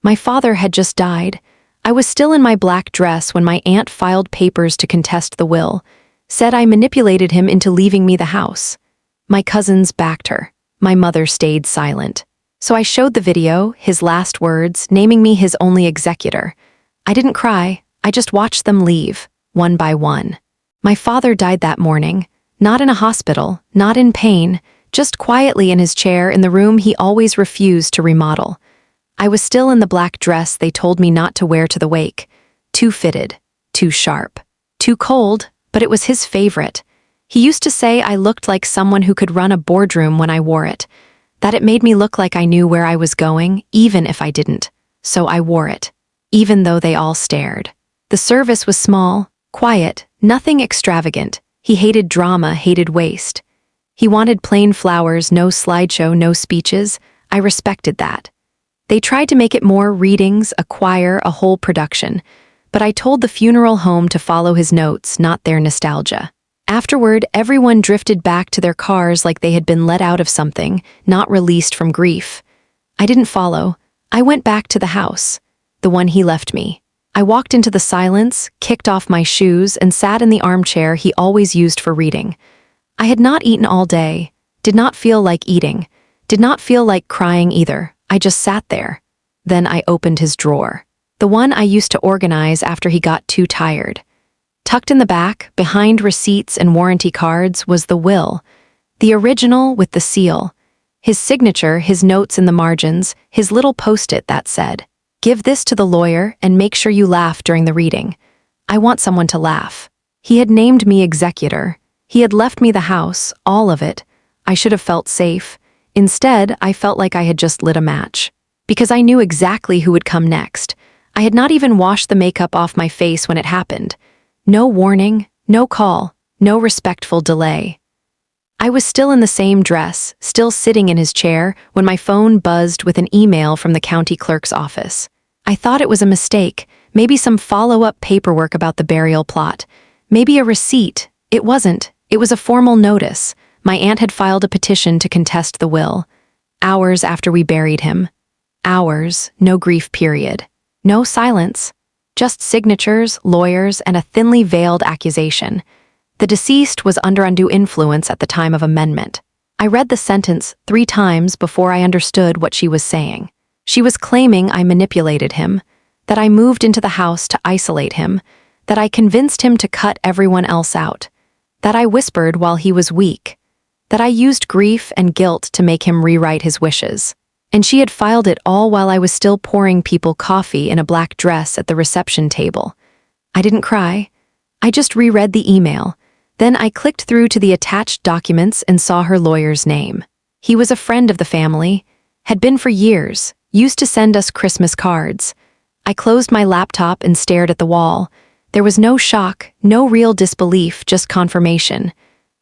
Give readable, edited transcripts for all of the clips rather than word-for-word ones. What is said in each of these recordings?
My father had just died. I was still in my black dress when my aunt filed papers to contest the will, said I manipulated him into leaving me the house. My cousins backed her. My mother stayed silent. So I showed the video, his last words, naming me his only executor. I didn't cry, I just watched them leave, one by one. My father died that morning, not in a hospital, not in pain, just quietly in his chair in the room he always refused to remodel. I was still in the black dress they told me not to wear to the wake. Too fitted, too sharp, too cold, but it was his favorite. He used to say I looked like someone who could run a boardroom when I wore it, that it made me look like I knew where I was going, even if I didn't. So I wore it, even though they all stared. The service was small, quiet, nothing extravagant. He hated drama, hated waste. He wanted plain flowers, no slideshow, no speeches. I respected that. They tried to make it more readings, a choir, a whole production. But I told the funeral home to follow his notes, not their nostalgia. Afterward, everyone drifted back to their cars like they had been let out of something, not released from grief. I didn't follow. I went back to the house, the one he left me. I walked into the silence, kicked off my shoes, and sat in the armchair he always used for reading. I had not eaten all day, did not feel like eating, did not feel like crying either. I just sat there. Then I opened his drawer, the one I used to organize after he got too tired. Tucked in the back, behind receipts and warranty cards, was the will, the original with the seal. His signature, his notes in the margins, his little post-it that said, "Give this to the lawyer and make sure you laugh during the reading. I want someone to laugh." He had named me executor. He had left me the house, all of it. I should have felt safe. Instead, I felt like I had just lit a match. Because I knew exactly who would come next. I had not even washed the makeup off my face when it happened. No warning, no call, no respectful delay. I was still in the same dress, still sitting in his chair, when my phone buzzed with an email from the county clerk's office. I thought it was a mistake, maybe some follow-up paperwork about the burial plot, maybe a receipt. It wasn't. It was a formal notice. My aunt had filed a petition to contest the will. Hours after we buried him. Hours, no grief period. No silence. Just signatures, lawyers, and a thinly veiled accusation. The deceased was under undue influence at the time of amendment. I read the sentence 3 times before I understood what she was saying. She was claiming I manipulated him, that I moved into the house to isolate him, that I convinced him to cut everyone else out, that I whispered while he was weak, that I used grief and guilt to make him rewrite his wishes. And she had filed it all while I was still pouring people coffee in a black dress at the reception table. I didn't cry. I just reread the email. Then I clicked through to the attached documents and saw her lawyer's name. He was a friend of the family, had been for years, used to send us Christmas cards. I closed my laptop and stared at the wall. There was no shock, no real disbelief, just confirmation.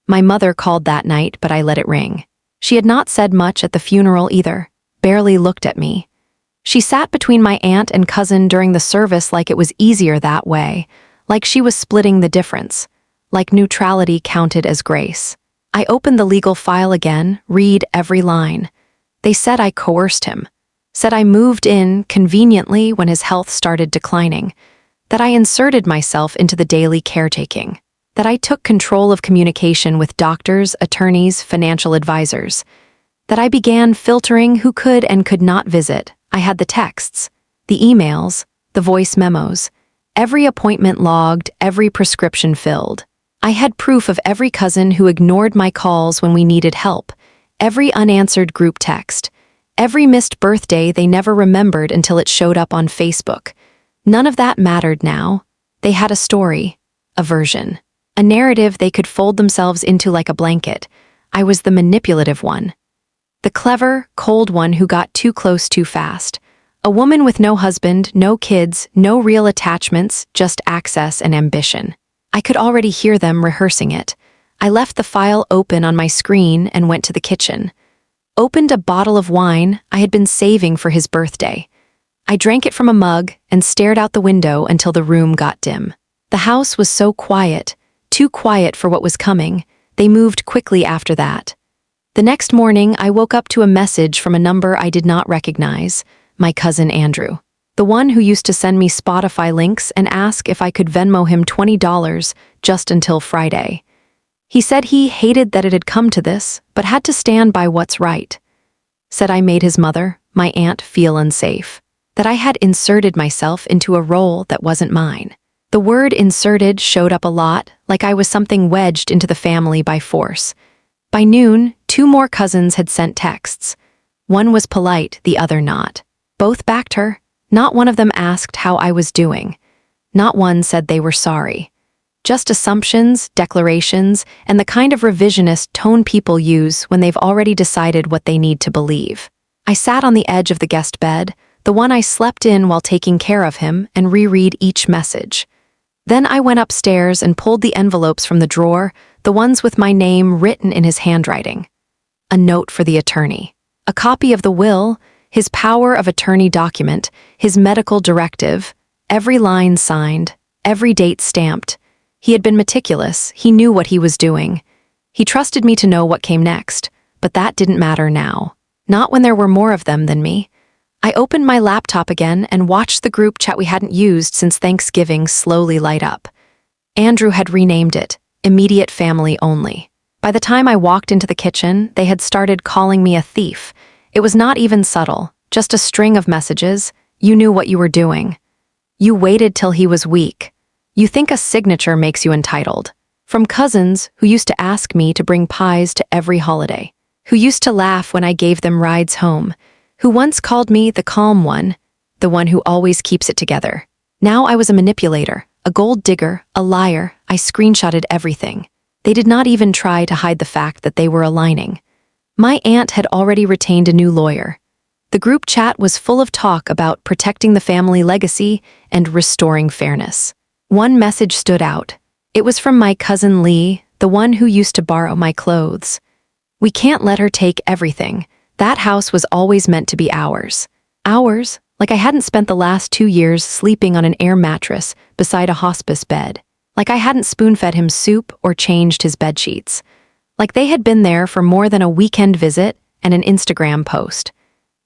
My mother called that night, but I let it ring. She had not said much at the funeral either. Barely looked at me. She sat between my aunt and cousin during the service like it was easier that way, like she was splitting the difference, like neutrality counted as grace. I opened the legal file again, read every line. They said I coerced him, said I moved in conveniently when his health started declining, that I inserted myself into the daily caretaking, that I took control of communication with doctors, attorneys, financial advisors, that I began filtering who could and could not visit. I had the texts, the emails, the voice memos, every appointment logged, every prescription filled. I had proof of every cousin who ignored my calls when we needed help, every unanswered group text, every missed birthday they never remembered until it showed up on Facebook. None of that mattered now. They had a story, a version, a narrative they could fold themselves into like a blanket. I was the manipulative one. The clever, cold one who got too close too fast. A woman with no husband, no kids, no real attachments, just access and ambition. I could already hear them rehearsing it. I left the file open on my screen and went to the kitchen. Opened a bottle of wine I had been saving for his birthday. I drank it from a mug and stared out the window until the room got dim. The house was so quiet, too quiet for what was coming. They moved quickly after that. The next morning, I woke up to a message from a number I did not recognize, my cousin Andrew. the one who used to send me Spotify links and ask if I could Venmo him $20 just until Friday. He said he hated that it had come to this, but had to stand by what's right. Said I made his mother, my aunt, feel unsafe. That I had inserted myself into a role that wasn't mine. The word inserted showed up a lot, like I was something wedged into the family by force. By noon, 2 more cousins had sent texts. One was polite, the other not. Both backed her. Not one of them asked how I was doing. Not one said they were sorry. Just assumptions, declarations, and the kind of revisionist tone people use when they've already decided what they need to believe. I sat on the edge of the guest bed, the one I slept in while taking care of him, and reread each message. Then I went upstairs and pulled the envelopes from the drawer, the ones with my name written in his handwriting. A note for the attorney. A copy of the will, his power of attorney document, his medical directive, every line signed, every date stamped. He had been meticulous, he knew what he was doing. He trusted me to know what came next, but that didn't matter now. Not when there were more of them than me. I opened my laptop again and watched the group chat we hadn't used since Thanksgiving slowly light up. Andrew had renamed it, Immediate Family Only. By the time I walked into the kitchen, they had started calling me a thief. It was not even subtle, just a string of messages. You knew what you were doing. You waited till he was weak. You think a signature makes you entitled. From cousins who used to ask me to bring pies to every holiday, who used to laugh when I gave them rides home, who once called me the calm one, the one who always keeps it together. Now I was a manipulator, a gold digger, a liar. I screenshotted everything. They did not even try to hide the fact that they were aligning. My aunt had already retained a new lawyer. The group chat was full of talk about protecting the family legacy and restoring fairness. One message stood out. It was from my cousin Lee, the one who used to borrow my clothes. We can't let her take everything. That house was always meant to be ours. Ours, like I hadn't spent the last 2 years sleeping on an air mattress beside a hospice bed. Like I hadn't spoon-fed him soup or changed his bedsheets. Like they had been there for more than a weekend visit and an Instagram post.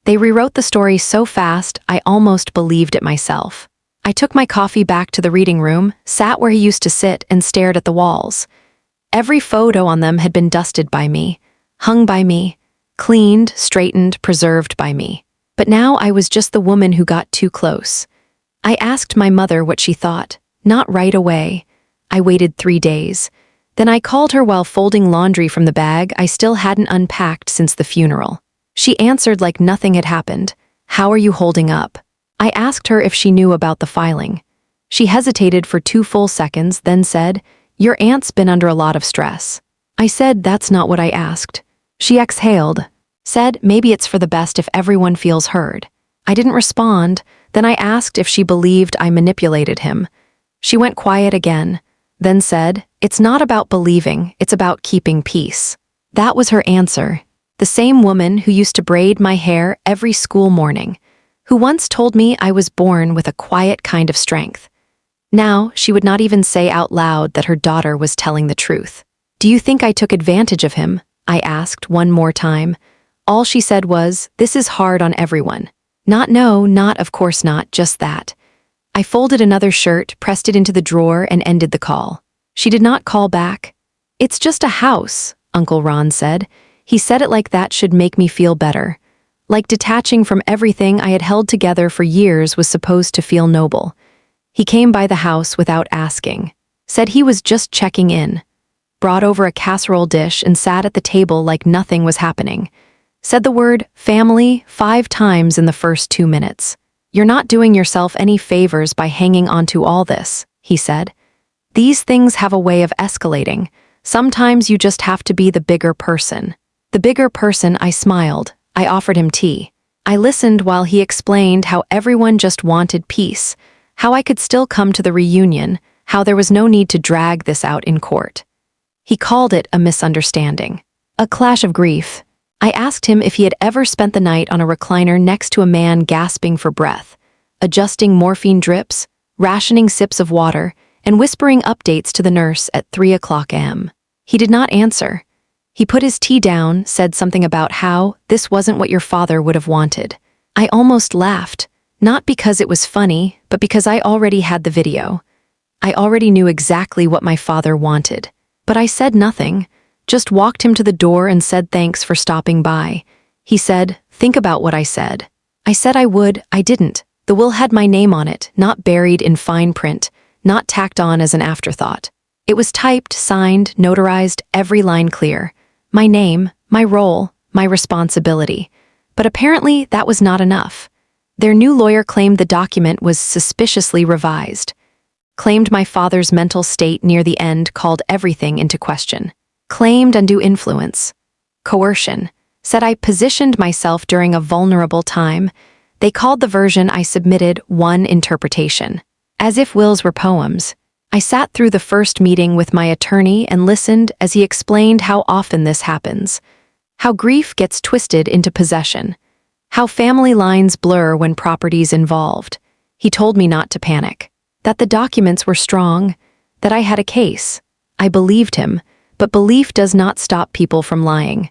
They rewrote the story so fast, I almost believed it myself. I took my coffee back to the reading room, sat where he used to sit, and stared at the walls. Every photo on them had been dusted by me, hung by me, cleaned, straightened, preserved by me. But now I was just the woman who got too close. I asked my mother what she thought, not right away. I waited 3 days. Then I called her while folding laundry from the bag I still hadn't unpacked since the funeral. She answered like nothing had happened. "How are you holding up?" I asked her if she knew about the filing. She hesitated for 2 full seconds, then said, "Your aunt's been under a lot of stress." I said, "That's not what I asked." She exhaled, said, "Maybe it's for the best if everyone feels heard." I didn't respond. Then I asked if she believed I manipulated him. She went quiet again, then said, "It's not about believing, it's about keeping peace." That was her answer. The same woman who used to braid my hair every school morning, who once told me I was born with a quiet kind of strength. Now, she would not even say out loud that her daughter was telling the truth. "Do you think I took advantage of him?" I asked one more time. All she said was, "This is hard on everyone." Not no, not of course not, just that. I folded another shirt, pressed it into the drawer, and ended the call. She did not call back. "It's just a house," Uncle Ron said. He said it like that should make me feel better. Like detaching from everything I had held together for years was supposed to feel noble. He came by the house without asking. Said he was just checking in. Brought over a casserole dish and sat at the table like nothing was happening. Said the word family 5 times in the first 2 minutes. "You're not doing yourself any favors by hanging onto all this," he said. "These things have a way of escalating. Sometimes you just have to be the bigger person." The bigger person, I smiled. I offered him tea. I listened while he explained how everyone just wanted peace, how I could still come to the reunion, how there was no need to drag this out in court. He called it a misunderstanding, a clash of grief. I asked him if he had ever spent the night on a recliner next to a man gasping for breath, adjusting morphine drips, rationing sips of water, and whispering updates to the nurse at 3 a.m. He did not answer. He put his tea down, said something about how this wasn't what your father would have wanted. I almost laughed. Not because it was funny, but because I already had the video. I already knew exactly what my father wanted. But I said nothing, just walked him to the door and said thanks for stopping by. He said, "Think about what I said." I said I would, I didn't. The will had my name on it, not buried in fine print, not tacked on as an afterthought. It was typed, signed, notarized, every line clear. My name, my role, my responsibility. But apparently that was not enough. Their new lawyer claimed the document was suspiciously revised. Claimed my father's mental state near the end called everything into question. Claimed undue influence. Coercion. Said I positioned myself during a vulnerable time. They called the version I submitted one interpretation. As if wills were poems. I sat through the first meeting with my attorney and listened as he explained how often this happens. How grief gets twisted into possession. How family lines blur when property's involved. He told me not to panic. That the documents were strong. That I had a case. I believed him, but belief does not stop people from lying.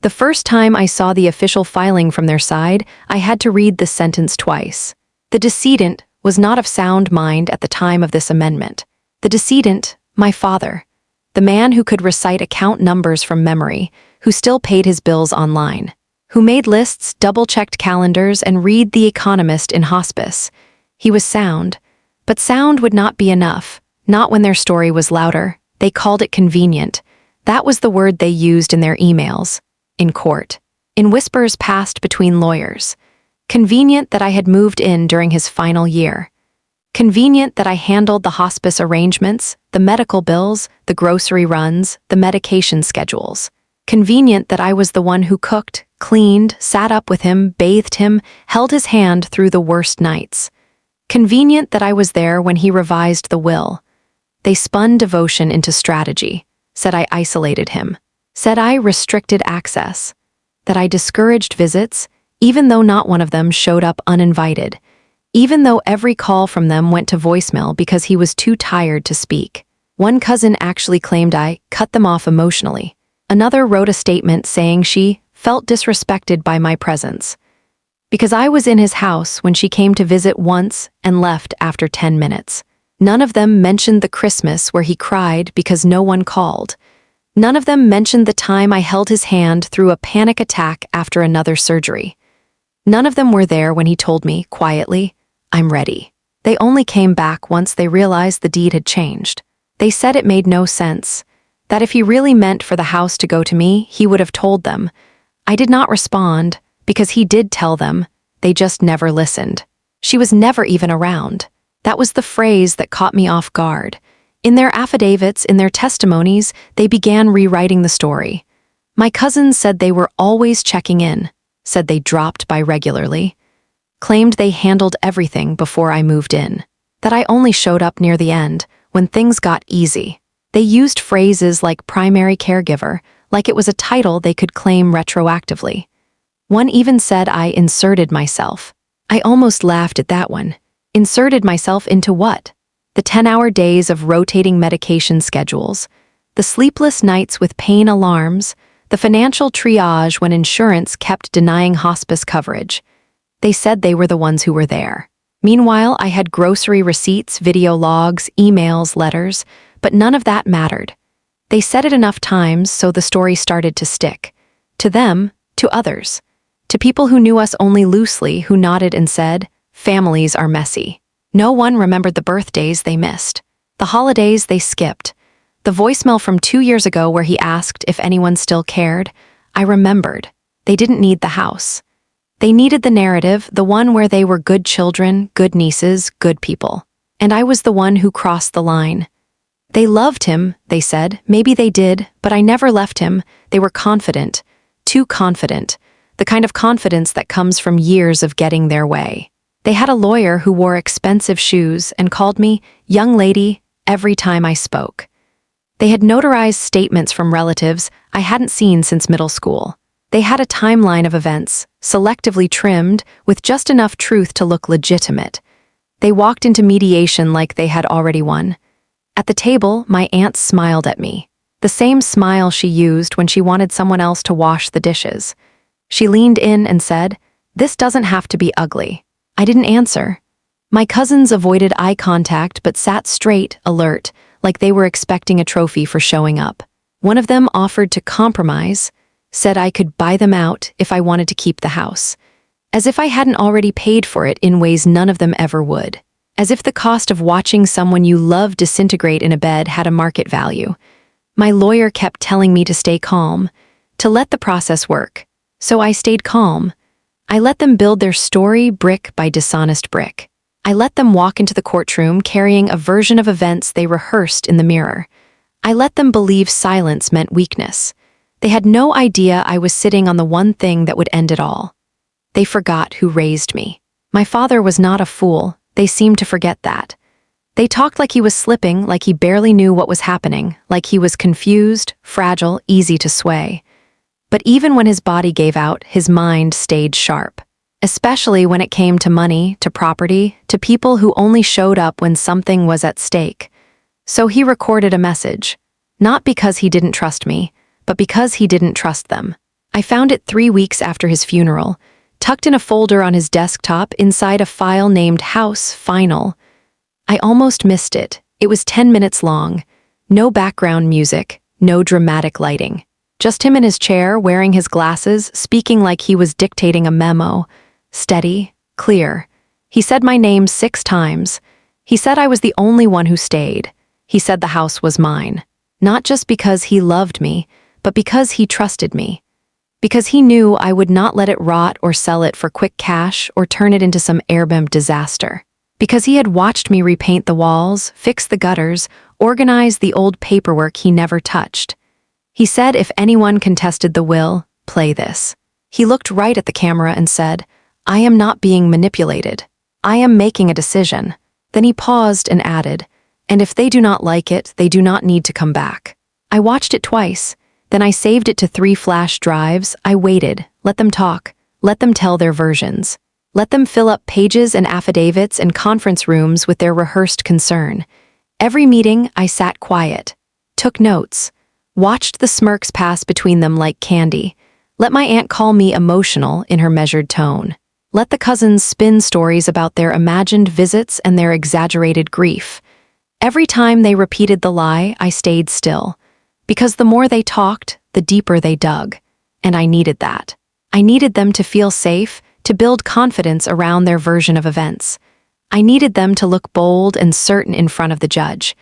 The first time I saw the official filing from their side, I had to read the sentence twice. The decedent was not of sound mind at the time of this amendment. The decedent, my father. The man who could recite account numbers from memory, who still paid his bills online. Who made lists, double-checked calendars, and read The Economist in hospice. He was sound. But sound would not be enough. Not when their story was louder. They called it convenient. That was the word they used in their emails. In court. In whispers passed between lawyers. Convenient that I had moved in during his final year. Convenient that I handled the hospice arrangements, the medical bills, the grocery runs, the medication schedules. Convenient that I was the one who cooked, cleaned, sat up with him, bathed him, held his hand through the worst nights. Convenient that I was there when he revised the will. They spun devotion into strategy, said I isolated him, said I restricted access, that I discouraged visits, even though not one of them showed up uninvited, even though every call from them went to voicemail because he was too tired to speak. One cousin actually claimed I cut them off emotionally. Another wrote a statement saying she felt disrespected by my presence. Because I was in his house when she came to visit once and left after 10 minutes. None of them mentioned the Christmas where he cried because no one called. None of them mentioned the time I held his hand through a panic attack after another surgery. None of them were there when he told me, quietly, "I'm ready." They only came back once they realized the deed had changed. They said it made no sense. That if he really meant for the house to go to me, he would have told them. I did not respond, because he did tell them. They just never listened. She was never even around. That was the phrase that caught me off guard. In their affidavits, in their testimonies, they began rewriting the story. My cousins said they were always checking in, said they dropped by regularly, claimed they handled everything before I moved in, that I only showed up near the end, when things got easy. They used phrases like primary caregiver, like it was a title they could claim retroactively. One even said I inserted myself. I almost laughed at that one. Inserted myself into what? The 10-hour days of rotating medication schedules, the sleepless nights with pain alarms, the financial triage when insurance kept denying hospice coverage. They said they were the ones who were there. Meanwhile, I had grocery receipts, video logs, emails, letters, but none of that mattered. They said it enough times so the story started to stick. To them, to others. To people who knew us only loosely, who nodded and said, "Families are messy." No one remembered the birthdays they missed, the holidays they skipped, the voicemail from 2 years ago where he asked if anyone still cared. I remembered. They didn't need the house. They needed the narrative, the one where they were good children, good nieces, good people. And I was the one who crossed the line. They loved him, they said. Maybe they did, but I never left him. They were confident. Too confident. The kind of confidence that comes from years of getting their way. They had a lawyer who wore expensive shoes and called me "young lady" every time I spoke. They had notarized statements from relatives I hadn't seen since middle school. They had a timeline of events, selectively trimmed, with just enough truth to look legitimate. They walked into mediation like they had already won. At the table, my aunt smiled at me. The same smile she used when she wanted someone else to wash the dishes. She leaned in and said, "This doesn't have to be ugly. I didn't answer. My cousins avoided eye contact but sat straight, alert, like they were expecting a trophy for showing up. One of them offered to compromise, said I could buy them out if I wanted to keep the house. As if I hadn't already paid for it in ways none of them ever would. As if the cost of watching someone you love disintegrate in a bed had a market value. My lawyer kept telling me to stay calm, to let the process work. So I stayed calm. I let them build their story brick by dishonest brick. I let them walk into the courtroom carrying a version of events they rehearsed in the mirror. I let them believe silence meant weakness. They had no idea I was sitting on the one thing that would end it all. They forgot who raised me. My father was not a fool. They seemed to forget that. They talked like he was slipping, like he barely knew what was happening, like he was confused, fragile, easy to sway. But even when his body gave out, his mind stayed sharp. Especially when it came to money, to property, to people who only showed up when something was at stake. So he recorded a message. Not because he didn't trust me, but because he didn't trust them. I found it 3 weeks after his funeral, tucked in a folder on his desktop inside a file named House Final. I almost missed it. It was 10 minutes long. No background music, no dramatic lighting. Just him in his chair, wearing his glasses, speaking like he was dictating a memo. Steady, clear. He said my name 6 times. He said I was the only one who stayed. He said the house was mine. Not just because he loved me, but because he trusted me. Because he knew I would not let it rot or sell it for quick cash or turn it into some airbnb disaster. Because he had watched me repaint the walls, fix the gutters, organize the old paperwork he never touched. He said if anyone contested the will, play this. He looked right at the camera and said, I am not being manipulated. I am making a decision. Then he paused and added, and if they do not like it, they do not need to come back. I watched it twice. Then I saved it to 3 flash drives. I waited, let them talk, let them tell their versions. Let them fill up pages and affidavits and conference rooms with their rehearsed concern. Every meeting, I sat quiet, took notes, watched the smirks pass between them like candy. Let my aunt call me emotional in her measured tone. Let the cousins spin stories about their imagined visits and their exaggerated grief. Every time they repeated the lie, I stayed still. Because the more they talked, the deeper they dug. And I needed that. I needed them to feel safe, to build confidence around their version of events. I needed them to look bold and certain in front of the judge.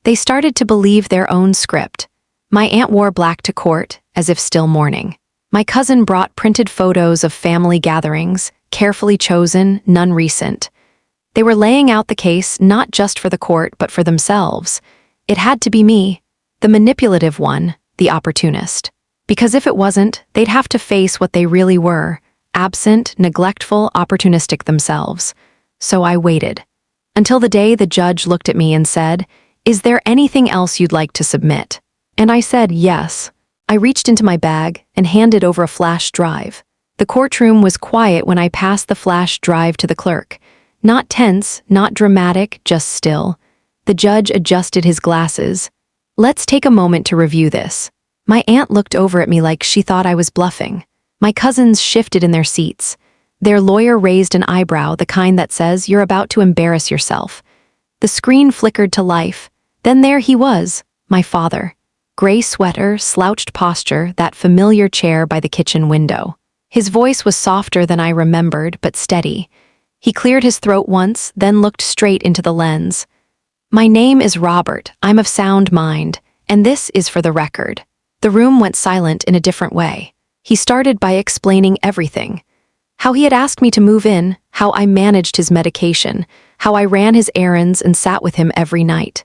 They started to believe their own script. My aunt wore black to court, as if still mourning. My cousin brought printed photos of family gatherings, carefully chosen, none recent. They were laying out the case not just for the court, but for themselves. It had to be me, the manipulative one, the opportunist. Because if it wasn't, they'd have to face what they really were, absent, neglectful, opportunistic themselves. So I waited. Until the day the judge looked at me and said, "Is there anything else you'd like to submit?" And I said yes. I reached into my bag and handed over a flash drive. The courtroom was quiet when I passed the flash drive to the clerk. Not tense, not dramatic, just still. The judge adjusted his glasses. Let's take a moment to review this. My aunt looked over at me like she thought I was bluffing. My cousins shifted in their seats. Their lawyer raised an eyebrow, the kind that says, "You're about to embarrass yourself." The screen flickered to life. Then there he was, my father. Gray sweater, slouched posture, that familiar chair by the kitchen window. His voice was softer than I remembered, but steady. He cleared his throat once, then looked straight into the lens. "My name is Robert. I'm of sound mind, and this is for the record." The room went silent in a different way. He started by explaining everything. How he had asked me to move in, how I managed his medication, how I ran his errands and sat with him every night.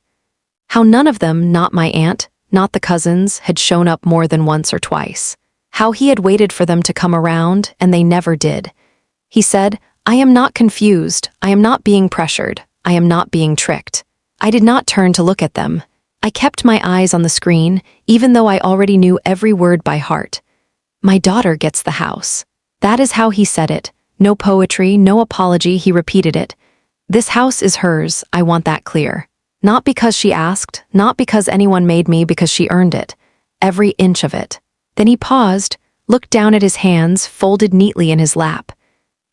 How none of them, not my aunt, not the cousins, had shown up more than once or twice. How he had waited for them to come around, and they never did. He said, "I am not confused. I am not being pressured. I am not being tricked." I did not turn to look at them. I kept my eyes on the screen, even though I already knew every word by heart. My daughter gets the house. That is how he said it. No poetry, no apology, he repeated it. This house is hers, I want that clear. Not because she asked, not because anyone made me, because she earned it. Every inch of it. Then he paused, looked down at his hands, folded neatly in his lap.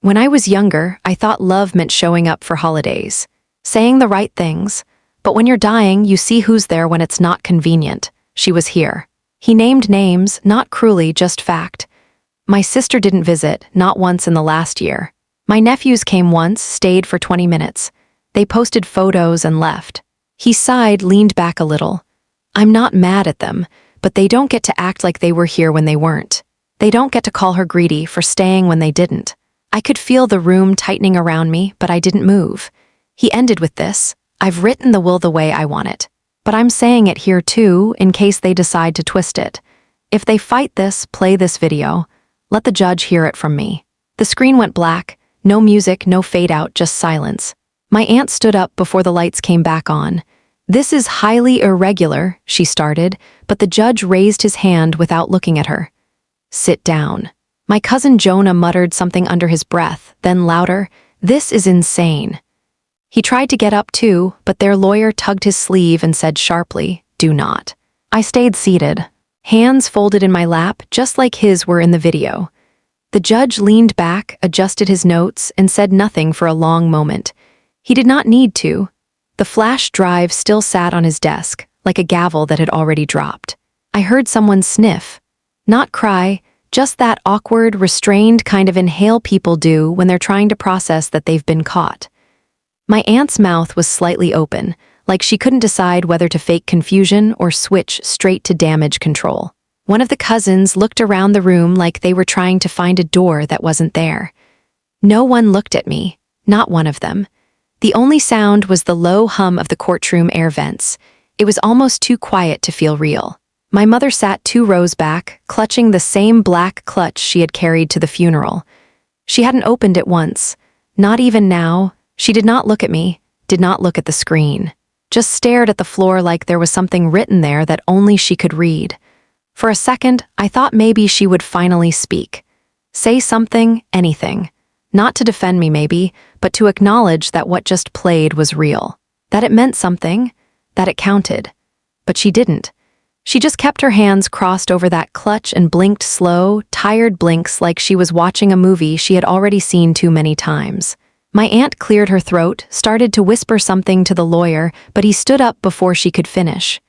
When I was younger, I thought love meant showing up for holidays, saying the right things, but when you're dying, you see who's there when it's not convenient. She was here. He named names, not cruelly, just fact. My sister didn't visit, not once in the last year. My nephews came once, stayed for 20 minutes. They posted photos and left. He sighed, leaned back a little. I'm not mad at them, but they don't get to act like they were here when they weren't. They don't get to call her greedy for staying when they didn't. I could feel the room tightening around me, but I didn't move. He ended with this: I've written the will the way I want it. But I'm saying it here too, in case they decide to twist it. If they fight this, play this video. Let the judge hear it from me. The screen went black. No music, no fade out, just silence. My aunt stood up before the lights came back on. This is highly irregular, she started, but the judge raised his hand without looking at her. Sit down. My cousin Jonah muttered something under his breath, then louder, this is insane. He tried to get up too, but their lawyer tugged his sleeve and said sharply, do not. I stayed seated, hands folded in my lap, just like his were in the video. The judge leaned back, adjusted his notes, and said nothing for a long moment. He did not need to. The flash drive still sat on his desk, like a gavel that had already dropped. I heard someone sniff. Not cry, just that awkward, restrained kind of inhale people do when they're trying to process that they've been caught. My aunt's mouth was slightly open, like she couldn't decide whether to fake confusion or switch straight to damage control. One of the cousins looked around the room like they were trying to find a door that wasn't there. No one looked at me, not one of them. The only sound was the low hum of the courtroom air vents. It was almost too quiet to feel real. My mother sat 2 rows back, clutching the same black clutch she had carried to the funeral. She hadn't opened it once. Not even now. She did not look at me, did not look at the screen. Just stared at the floor like there was something written there that only she could read. For a second, I thought maybe she would finally speak. Say something, anything. Not to defend me maybe, but to acknowledge that what just played was real. That it meant something, that it counted. But she didn't. She just kept her hands crossed over that clutch and blinked slow, tired blinks like she was watching a movie she had already seen too many times. My aunt cleared her throat, started to whisper something to the lawyer, but he stood up before she could finish.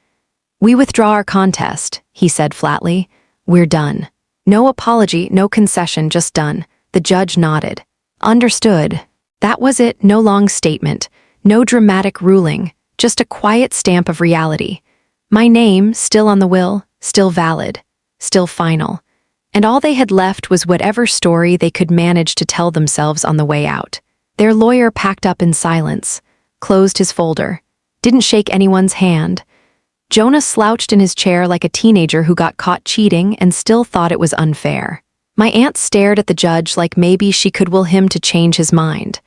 We withdraw our contest, he said flatly. We're done. No apology, no concession, just done. The judge nodded. Understood. That was it, no long statement, no dramatic ruling, just a quiet stamp of reality. My name, still on the will, still valid, still final. And all they had left was whatever story they could manage to tell themselves on the way out. Their lawyer packed up in silence, closed his folder, didn't shake anyone's hand. Jonah slouched in his chair like a teenager who got caught cheating and still thought it was unfair. My aunt stared at the judge like maybe she could will him to change his mind.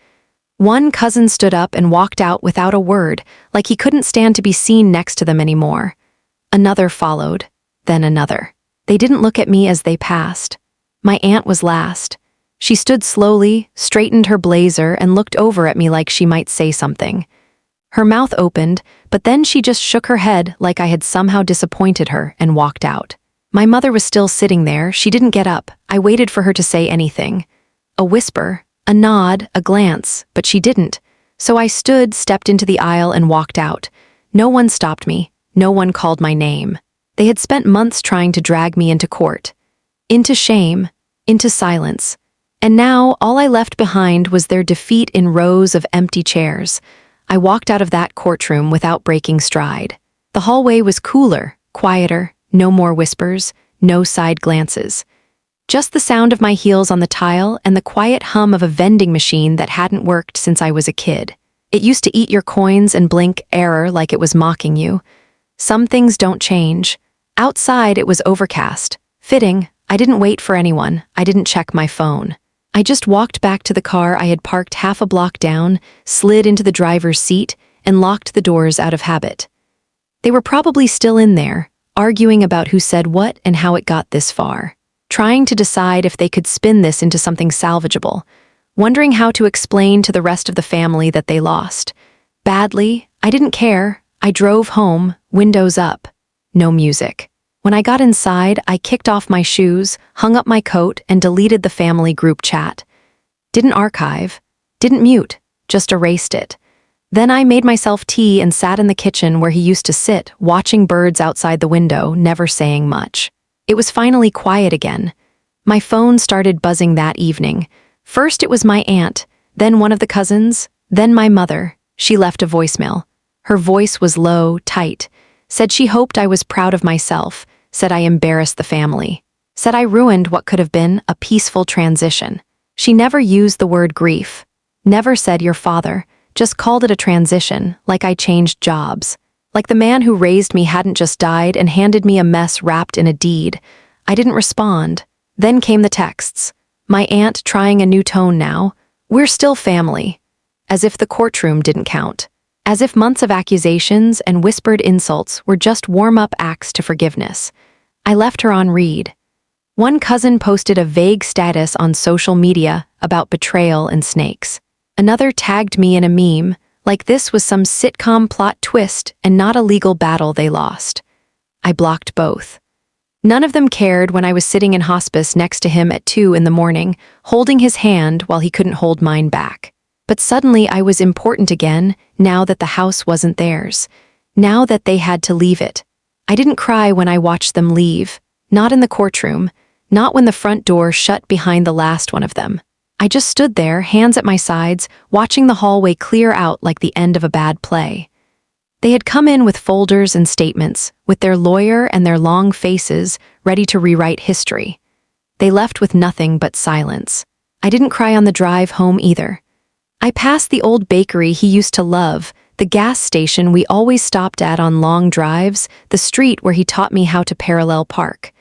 One cousin stood up and walked out without a word, like he couldn't stand to be seen next to them anymore. Another followed, then another. They didn't look at me as they passed. My aunt was last. She stood slowly, straightened her blazer, and looked over at me like she might say something. Her mouth opened, but then she just shook her head like I had somehow disappointed her and walked out. My mother was still sitting there. She didn't get up. I waited for her to say anything. A whisper, a nod, a glance, but she didn't. So I stood, stepped into the aisle, and walked out. No one stopped me. No one called my name. They had spent months trying to drag me into court. Into shame, into silence. And now all I left behind was their defeat in rows of empty chairs. I walked out of that courtroom without breaking stride. The hallway was cooler, quieter, no more whispers, no side glances. Just the sound of my heels on the tile and the quiet hum of a vending machine that hadn't worked since I was a kid. It used to eat your coins and blink error like it was mocking you. Some things don't change. Outside it was overcast. Fitting, I didn't wait for anyone. I didn't check my phone. I just walked back to the car I had parked half a block down, slid into the driver's seat, and locked the doors out of habit. They were probably still in there, arguing about who said what and how it got this far, trying to decide if they could spin this into something salvageable, wondering how to explain to the rest of the family that they lost. Badly, I didn't care. I drove home, windows up. No music. When I got inside, I kicked off my shoes, hung up my coat, and deleted the family group chat. Didn't archive, didn't mute, just erased it. Then I made myself tea and sat in the kitchen where he used to sit, watching birds outside the window, never saying much. It was finally quiet again. My phone started buzzing that evening. First it was my aunt, then one of the cousins, then my mother. She left a voicemail. Her voice was low, tight. Said she hoped I was proud of myself, said I embarrassed the family, said I ruined what could have been a peaceful transition. She never used the word grief, never said your father, just called it a transition, like I changed jobs. Like the man who raised me hadn't just died and handed me a mess wrapped in a deed. I didn't respond. Then came the texts. My aunt trying a new tone now. We're still family. As if the courtroom didn't count. As if months of accusations and whispered insults were just warm-up acts to forgiveness. I left her on read. One cousin posted a vague status on social media about betrayal and snakes. Another tagged me in a meme, like this was some sitcom plot twist and not a legal battle they lost. I blocked both. None of them cared when I was sitting in hospice next to him at 2 a.m, holding his hand while he couldn't hold mine back. But suddenly I was important again, now that the house wasn't theirs. Now that they had to leave it. I didn't cry when I watched them leave. Not in the courtroom. Not when the front door shut behind the last one of them. I just stood there, hands at my sides, watching the hallway clear out like the end of a bad play. They had come in with folders and statements, with their lawyer and their long faces, ready to rewrite history. They left with nothing but silence. I didn't cry on the drive home either. I passed the old bakery he used to love, the gas station we always stopped at on long drives, the street where he taught me how to parallel park.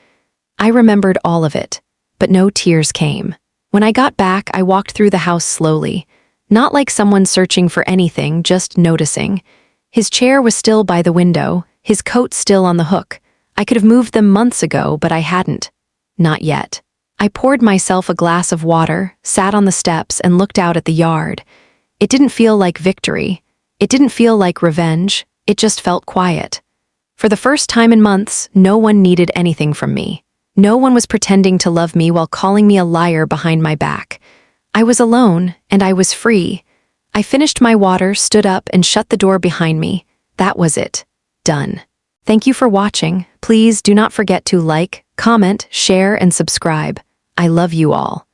I remembered all of it, but no tears came. When I got back, I walked through the house slowly, not like someone searching for anything, just noticing. His chair was still by the window, his coat still on the hook. I could have moved them months ago, but I hadn't. Not yet. I poured myself a glass of water, sat on the steps, and looked out at the yard. It didn't feel like victory. It didn't feel like revenge. It just felt quiet. For the first time in months, no one needed anything from me. No one was pretending to love me while calling me a liar behind my back. I was alone, and I was free. I finished my water, stood up, and shut the door behind me. That was it. Done. Thank you for watching. Please do not forget to like, comment, share, and subscribe. I love you all.